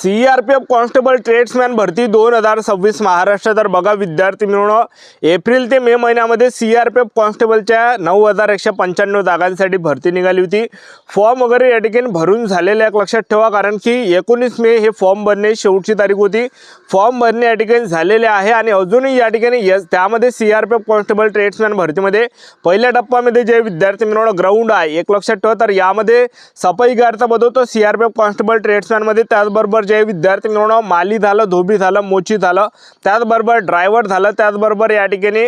CRPF constable ट्रेड्समॅन भरती 2026 महाराष्ट्र। तर बघा विद्यार्थी मिळून एप्रिल ते मे महिन्यामध्ये CRPF कॉन्स्टेबलच्या 9195 जागांसाठी भरती निघाली होती। फॉर्म वगैरे या ठिकाणी भरून झालेले एक लक्षात ठेवा, कारण की 19 मे हे फॉर्म भरणे शेवटची तारीख होती। फॉर्म भरणे या ठिकाणी झालेले आहे आणि अजूनही या ठिकाणी त्यामध्ये CRPF कॉन्स्टेबल ट्रेड्समॅन भरतीमध्ये पहिल्या टप्प्यामध्ये जे विद्यार्थी मिळून ग्राउंड आहे एक लक्षात ठेवा, तर यामध्ये सफाईगारचा पद होतो CRPF कॉन्स्टेबल ट्रेड्समॅन मध्ये। त्याचबरोबर जे विद्यार्थी मिळून माली झालं, धोबी झालं, मोची झालं, त्याचबरोबर ड्रायव्हर झालं, त्याचबरोबर या ठिकाणी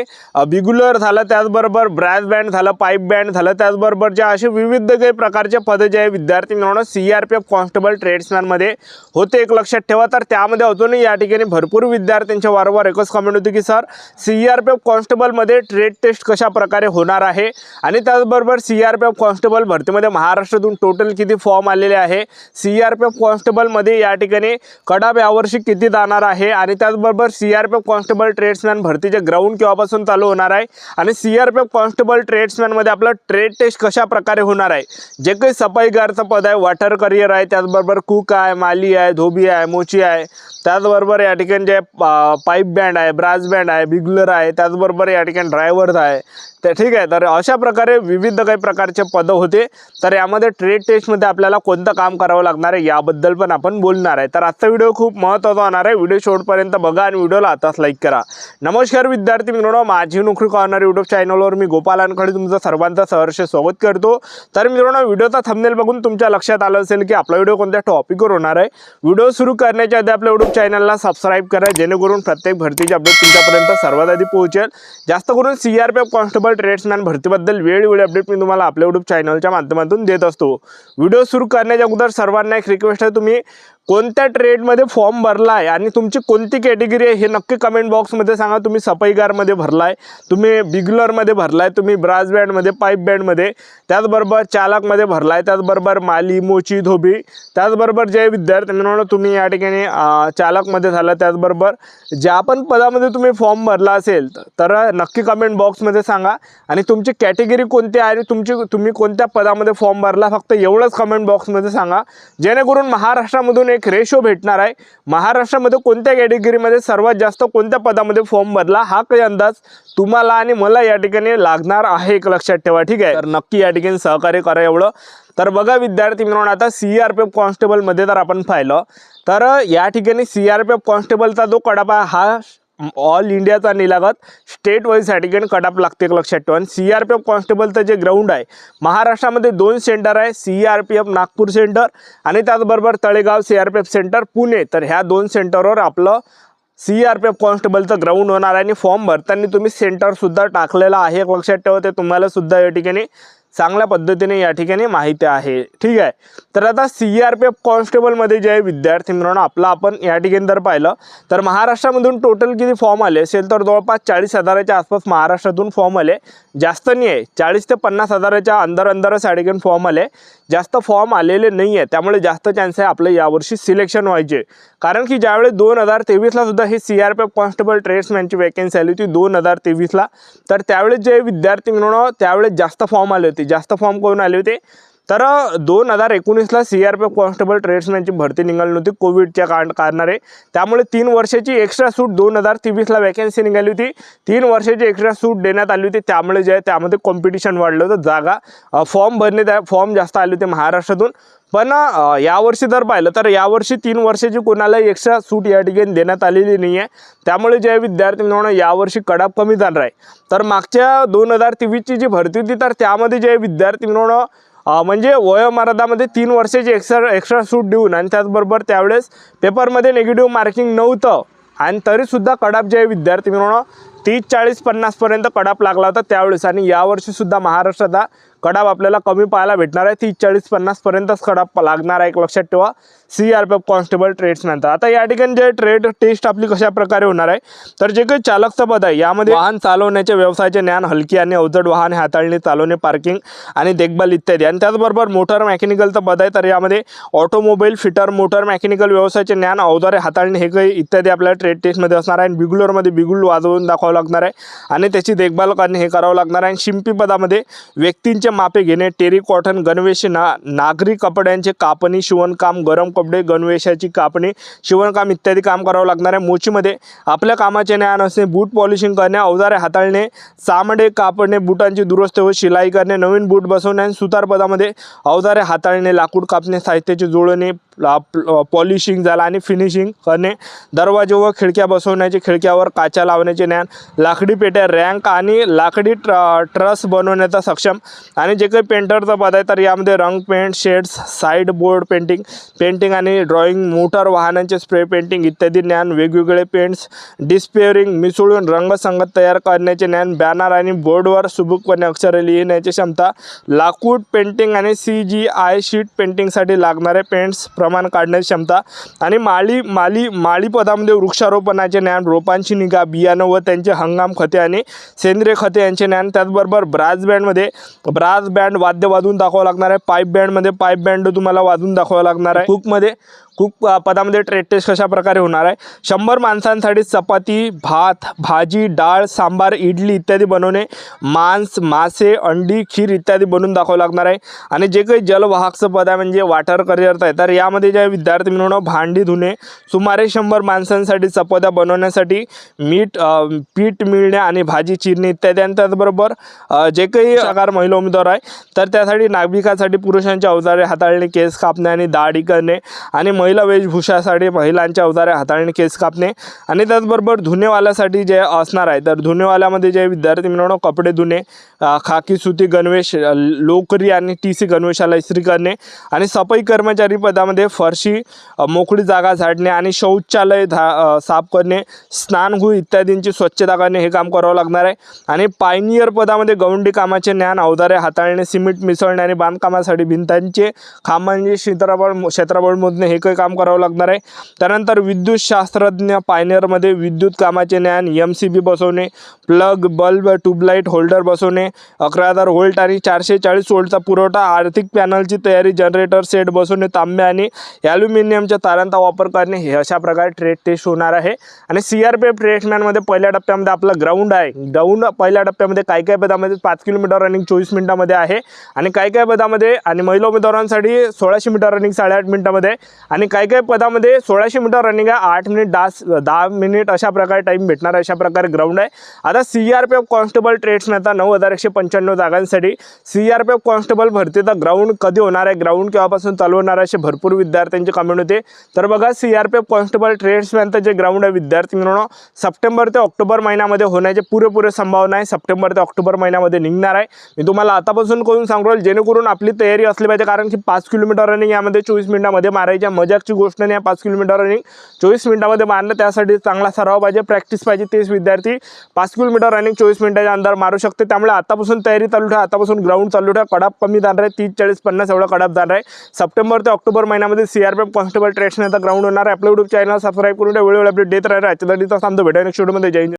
बिगुलर झालं, त्याचबरोबर ब्रॅस बँड झालं, पाईप बँड झालं, त्याचबरोबर जे असे विविध काही प्रकारचे पद जे विद्यार्थी मिळून CRPF कॉन्स्टेबल ट्रेड्समॅन मध्ये होते एक लक्षात ठेवा। तर त्यामध्ये अजूनही या ठिकाणी भरपूर विद्यार्थ्यांच्या वारंवार एकच कमेंट होती की सर CRPF कॉन्स्टेबल मध्ये ट्रेड टेस्ट कशा प्रकारे होणार आहे, आणि त्याचबरोबर CRPF कॉन्स्टेबल भरतीमध्ये महाराष्ट्रातून टोटल किती फॉर्म आलेले आहे, CRPF कॉन्स्टेबल मध्ये या ठिकाणी कडाप यावर्षी किती जाणार आहे, आणि त्याचबरोबर CRPF कॉन्स्टेबल ट्रेड्समॅन भरतीचे ग्राउंड केव्हापासून चालू होणार आहे, आणि CRPF कॉन्स्टेबल ट्रेड्समॅन मध्ये आपलं ट्रेड टेस्ट कशा प्रकारे होणार आहे। जे काही सफाईगारचं पद आहे, वॉटर करियर आहे, त्याचबरोबर कुक आहे, माली आहे, धोबी आहे, मोची आहे, त्याचबरोबर या ठिकाणी जे पाईप बँड आहे, ब्रास बँड आहे, बिगलर आहे, त्याचबरोबर या ठिकाणी ड्रायव्हर आहे, तर ठीक आहे। तर अशा प्रकारे विविध काही प्रकारचे पद होते। तर यामध्ये ट्रेड टेस्टमध्ये आपल्याला कोणतं काम करावं लागणार आहे याबद्दल पण आपण बोलणार आहे। तर आजचा व्हिडिओ खूप महत्त्वाचा होणार आहे, व्हिडिओ शेवटपर्यंत बघा आणि व्हिडिओला आताच लाईक करा। नमस्कार विद्यार्थी मित्रांनो, माझी नोकरी कॉर्नर यूट्यूब चॅनलवर मी गोपाल वानखडे तुमचं सर्वांचं सहर्ष स्वागत करतो। तर मित्रांनो, व्हिडिओचा थंबनेल बघून तुमच्या लक्षात आलं असेल की आपला व्हिडिओ कोणत्या टॉपिकवर होणार आहे। व्हिडिओ सुरू करण्याच्या आधी आपल्या यूट्यूब चॅनलला सबस्क्राईब करा, जेणेकरून प्रत्येक भरतीची अपडेट तुमच्यापर्यंत सर्वात आधी पोहोचेल। जास्त करून CRPF कॉन्स्टेबल ट्रेड्समॅन भरतीबद्दल वेळोवेळी अपडेट मी तुम्हाला आपल्या यूट्यूब चॅनलच्या माध्यमातून देत असतो। व्हिडिओ सुरू करण्याच्या अगोदर सर्वांना एक रिक्वेस्ट आहे, तुम्ही कोणत्या ट्रेडमध्ये फॉर्म भरला आहे आणि तुमची कोणती कॅटेगरी आहे हे नक्की कमेंट बॉक्समध्ये सांगा। तुम्ही सफाईगारमध्ये भरलाय, तुम्ही बिगलरमध्ये भरलाय, तुम्ही ब्रास बँडमध्ये, पाईप बँडमध्ये, त्याचबरोबर चालकमध्ये भरलाय, त्याचबरोबर माली, मोची, धोबी, त्याचबरोबर जे विद्यार्थी मित्रांनो तुम्ही या ठिकाणी चालकमध्ये झाला, त्याचबरोबर ज्या पण पदामध्ये तुम्ही फॉर्म भरला असेल तर नक्की कमेंट बॉक्समध्ये सांगा, आणि तुमची कॅटेगरी कोणती आहे आणि तुम्ही कोणत्या पदामध्ये फॉर्म भरला फक्त एवढंच कमेंट बॉक्समध्ये सांगा, जेणेकरून महाराष्ट्रामधून एक रेशो भेटणार आहे। महाराष्ट्रामध्ये कोणत्या कॅटेगरीमध्ये सर्वात जास्त कोणत्या पदामध्ये फॉर्म भरला हा काही अंदाज तुम्हाला आणि मला या ठिकाणी लागणार आहे, एक लक्षात ठेवा, ठीक आहे। तर नक्की या ठिकाणी सहकार्य करा एवढं। तर बघा विद्यार्थी मित्रांनो, आता CRPF कॉन्स्टेबल मध्ये जर आपण पाहिलं तर या ठिकाणी CRPF कॉन्स्टेबलचा जो कडापा हा ऑल इंडियाचा निलागत स्टेट वाईज या ठिकाणी कडाप लागते, एक लक्षात ठेवा। CRPF कॉन्स्टेबलचं जे ग्राउंड आहे महाराष्ट्रामध्ये 2 सेंटर आहे, CRPF नागपूर सेंटर आणि त्याचबरोबर तळेगाव CRPF सेंटर पुणे। तर ह्या 2 सेंटरवर आपलं CRPF कॉन्स्टेबलचं ग्राउंड होणार आहे, आणि फॉर्म भरताना तुम्ही सेंटर सुद्धा टाकलेला आहे, एक लक्षात ठेवा, ते तुम्हाला सुद्धा या ठिकाणी चांगल्या पद्धतीने या ठिकाणी माहिती आहे, ठीक आहे। तर आता CRPF कॉन्स्टेबल मध्ये जे विद्यार्थी मित्रांनो आपला आपण या ठिकाणी जर पाहिलं तर महाराष्ट्रामधून टोटल किती फॉर्म आले असेल तर जवळपास 40,000च्या आसपास महाराष्ट्रातून फॉर्म आले, जास्त नाही आहे, 40 ते 50,000च्या अंदरच या ठिकाणी फॉर्म आले, जास्त फॉर्म आलेले नाही आहे। त्यामुळे जास्त चान्स आहे आपलं यावर्षी सिलेक्शन व्हायचे, कारण की ज्यावेळेस 2023ला सुद्धा हे CRPF कॉन्स्टेबल ट्रेड्समॅनची वॅकन्सी आली होती 2023ला, तर त्यावेळेस जे विद्यार्थी मित्रांनो त्यावेळेस जास्त फॉर्म आले होते। जास्त फॉर्म कोण आले होते तर 2019ला CRPF कॉन्स्टेबल ट्रेड्समॅनची भरती निघाली नव्हती कोविडच्या कारणाने, त्यामुळे 3 वर्षाची एक्स्ट्रा सूट 2023ला वॅकन्सी निघाली होती, 3 वर्षाची एक्स्ट्रा सूट देण्यात आली होती। त्यामुळे जे त्यामध्ये कॉम्पिटिशन वाढलं होतं, जागा फॉर्म जास्त आले होते महाराष्ट्रातून। पण यावर्षी जर पाहिलं तर यावर्षी 3 वर्षाची कोणालाही एक्स्ट्रा सूट या ठिकाणी देण्यात आलेली नाही आहे, त्यामुळे जे विद्यार्थी मित्रांनो यावर्षी कडाप कमी जाणार आहे। तर मागच्या 2023ची जी भरती होती तर त्यामध्ये जे विद्यार्थी मित्रांनो म्हणजे वयोमर्यादामध्ये 3 वर्षाची एक्स्ट्रा सूट देऊन, आणि त्याचबरोबर त्यावेळेस पेपरमध्ये निगेटिव्ह मार्किंग नव्हतं, आणि तरीसुद्धा कडाप जे विद्यार्थी मित्रांनो 30, 40, 50 पर्यंत कडाप लागला होता त्यावेळेस, आणि यावर्षी सुद्धा महाराष्ट्राचा कडाप आपल्याला कमी पाहायला भेटणार आहे, 30, 40, 50 पर्यंतच कडाप लागणार आहे, एक लक्षात ठेवा CRPF कॉन्स्टेबल ट्रेड्समॅन। आता या ठिकाणी जे ट्रेड टेस्ट आपली कशा प्रकारे होणार आहे तर जे काही चालकचं पद आहे यामध्ये वाहन चालवण्याचे व्यवसायाचे ज्ञान, हलकी आणि अवजड वाहन हाताळणी, चालवणे, पार्किंग आणि देखभाल इत्यादी, आणि त्याचबरोबर मोटर मेकॅनिकलचं पद आहे, तर यामध्ये ऑटोमोबाईल फिटर, मोटर मेकॅनिकल व्यवसायाचे ज्ञान, अवजारे हाताळणे हे काही इत्यादी आपल्याला ट्रेड टेस्टमध्ये असणार आहे। बिगुलरमध्ये बिगुल वाजवून दाखवावं लागणार आहे आणि त्याची देखभाल करणे हे करावं लागणार आहे। शिंपी पदामध्ये व्यक्तींचे मापे घेणे, टेरी कॉटन, गणवेश, नागरी कपड्यांचे कापणी, शिवणकाम, गरम कपडे गणवेशाची कापणी शिवणकाम इत्यादी काम करावं लागणार आहे। मोचीमध्ये आपल्या कामाचे ज्ञान असणे, बूट पॉलिशिंग करणे, अवजारे हाताळणे, चामडे कापणे, बुटांची दुरुस्ती व शिलाई करणे, नवीन बूट बसवणे आणि सुतार पदामध्ये अवजारे हाताळणे, लाकूड कापणे, साहित्याची जोडणी, पॉलिशिंग झाला आणि फिनिशिंग करणे, दरवाजे व खिडक्या बसवण्याचे, खिडक्यावर काचा लावण्याचे ज्ञान, लाकडी पेट्या, रँक आणि लाकडी ट्रस बनवण्याचा सक्षम आणि जे काही पेंटरचा पद आहे तर यामध्ये रंग paint, shades, side board painting आणि ड्रॉइंग, मोटार वाहनांचे स्प्रे पेंटिंग इत्यादी ज्ञान, वेगवेगळे पेंट्स डिस्पेअरिंग मिसळून रंगसंगत तयार करण्याचे ज्ञान, बॅनर आणि बोर्डवर सुबकपणे अक्षरे लिहिण्याची क्षमता, लाकूड पेंटिंग आणि CGI शीट पेंटिंगसाठी लागणारे पेंट्स प्रमाण काढण्याची क्षमता आणि माळी पदामध्ये वृक्षारोपणाचे ज्ञान, रोपांची निगा, बियाणं व त्यांचे हंगाम खते आणि सेंद्रिय खते यांचे ज्ञान, त्याचबरोबर ब्रास बँड वाद्य वाजवून दाखवावं लागणार आहे। पाईप बँड तुम्हाला वाजवून दाखवावं लागणार आहे। कुक पदामध्ये ट्रेड टेस्ट कशा प्रकारे होणार आहे, 100 माणसांसाठी चपाती, भात, भाजी, डाळ, सांबार, इडली इत्यादी बनवणे, मांस, मासे, अंडी, खीर इत्यादी बनवून दाखवावं लागणार आहे। आणि जे काही जलवाहकचं पद आहे म्हणजे वॉटर करिअर आहे तर यामध्ये जे विद्यार्थी मिळवणं भांडी धुणे, सुमारे 100 माणसांसाठी चपात्या बनवण्यासाठी पीठ मिळणे आणि भाजी चिरणे इत्यादी। आणि त्याचबरोबर जे काही शाकाहार महिला उमेदवार आहे तर त्यासाठी नागरिकांसाठी पुरुषांचे अवजारे हाताळणे, केस कापणे आणि दाढी करणे आणि महिला वेशभूषासाठी महिलांचे अवजारे हाताळणे, केस कापणे आणि त्याचबरोबर धुणेवाल्यासाठी जे असणार आहे तर धुणेवाल्यामध्ये जे विद्यार्थी मिळवणं कपडे धुणे, खाकी सुती गणवेश, लोकरी आणि TC गणवेशाला इस्त्री करणे आणि सफाई कर्मचारी पदामध्ये फरशी, मोकळी जागा झाडणे आणि शौचालय साफ करणे, स्नानगृह इत्यादींची स्वच्छता करणे हे काम करावं लागणार आहे। आणि पायनियर पदामध्ये गवंडी कामाचे ज्ञान, अवजारे हाताळणे, सिमेंट मिसळणे आणि बांधकामासाठी भिंतांचे खांबांचे क्षेत्रफळ मोजणे हे काही काम करावं लागणार आहे। त्यानंतर विद्युत शास्त्रज्ञ पायनियरमध्ये विद्युत कामाचे ज्ञान, MCB बसवणे, प्लग, बल्ब, ट्यूबलाईट होल्डर बसवणे, 11,000 व्होल्ट आणि 440 व्होल्टचा पुरवठा, आर्थिक पॅनलची तयारी, जनरेटर सेट बसवणे, तांबे आणि ॲल्युमिनियमच्या तारांचा वापर करणे हे अशा प्रकारे ट्रेड टेस्ट होणार आहे। आणि CRPF ट्रेड्समॅनमध्ये पहिल्या टप्प्यामध्ये आपला ग्राउंड आहे। ग्राउंड पहिल्या टप्प्यामध्ये काय पदामध्ये 5 किलोमीटर रनिंग 24 मिनिटांमध्ये आहे आणि काय पदामध्ये आणि महिला उमेदवारांसाठी 1600 मीटर रनिंग 8.5 मिनिटांमध्ये आणि काय पदामध्ये 1600 मीटर रनिंग आहे 8 मिनिट 10 मिनिट अशा प्रकारे टाईम भेटणार अशा प्रकारे ग्राउंड आहे। आता CRPF कॉन्स्टेबल ट्रेड्समॅनचा 9195 जागांसाठी CRPF कॉन्स्टेबल भरतीचा ग्राउंड कधी होणार आहे, ग्राउंड केव्हापासून चालू होणार आहे असे भरपूर विद्यार्थ्यांचे कमेंट होते। तर बघा CRPF कॉन्स्टेबल ट्रेड्समॅनचं जे ग्राउंड आहे विद्यार्थी मिळवणं सप्टेंबर ते ऑक्टोबर महिन्यामध्ये होण्याची पुरेपूर संभावना आहे। सप्टेंबर ते ऑक्टोबर महिन्यामध्ये निघणार आहे। मी तुम्हाला आतापासून करून सांगू राहील जेणेकरून आपली तयारी असली पाहिजे, कारण की 5 किलोमीटर रनिंग यामध्ये 24 मिनिटांमध्ये मारायच्या मजाकची गोष्ट नाही। 5 किलोमीटर रनिंग 24 मिनिटांमध्ये मारणं त्यासाठी चांगला सराव पाहिजे, प्रॅक्टिस पाहिजे। तेच विद्यार्थी 5 किलोमीटर रनिंग 24 मिनिटाच्या अंदर मारू शकते। त्यामुळे आतापासून तयारी चालू ठेवा, आतापासून ग्राउंड चालू ठेवा। कडाप कमी जाणार आहे, 30, 40, 50 एवढा कडाप जाणार आहे। सप्टेंबर ते ऑक्टोबर महिन्यामध्ये CRPF कॉन्स्टेबल ट्रेड्समॅनचा ग्राउंड होणार आहे। आपल्या YouTube चॅनल सबस्क्राइब करून वेळोवेळी अपडेट देत राहा। आजच्या भेटूया नेक्स्ट व्हिडिओमध्ये। जय हिंद।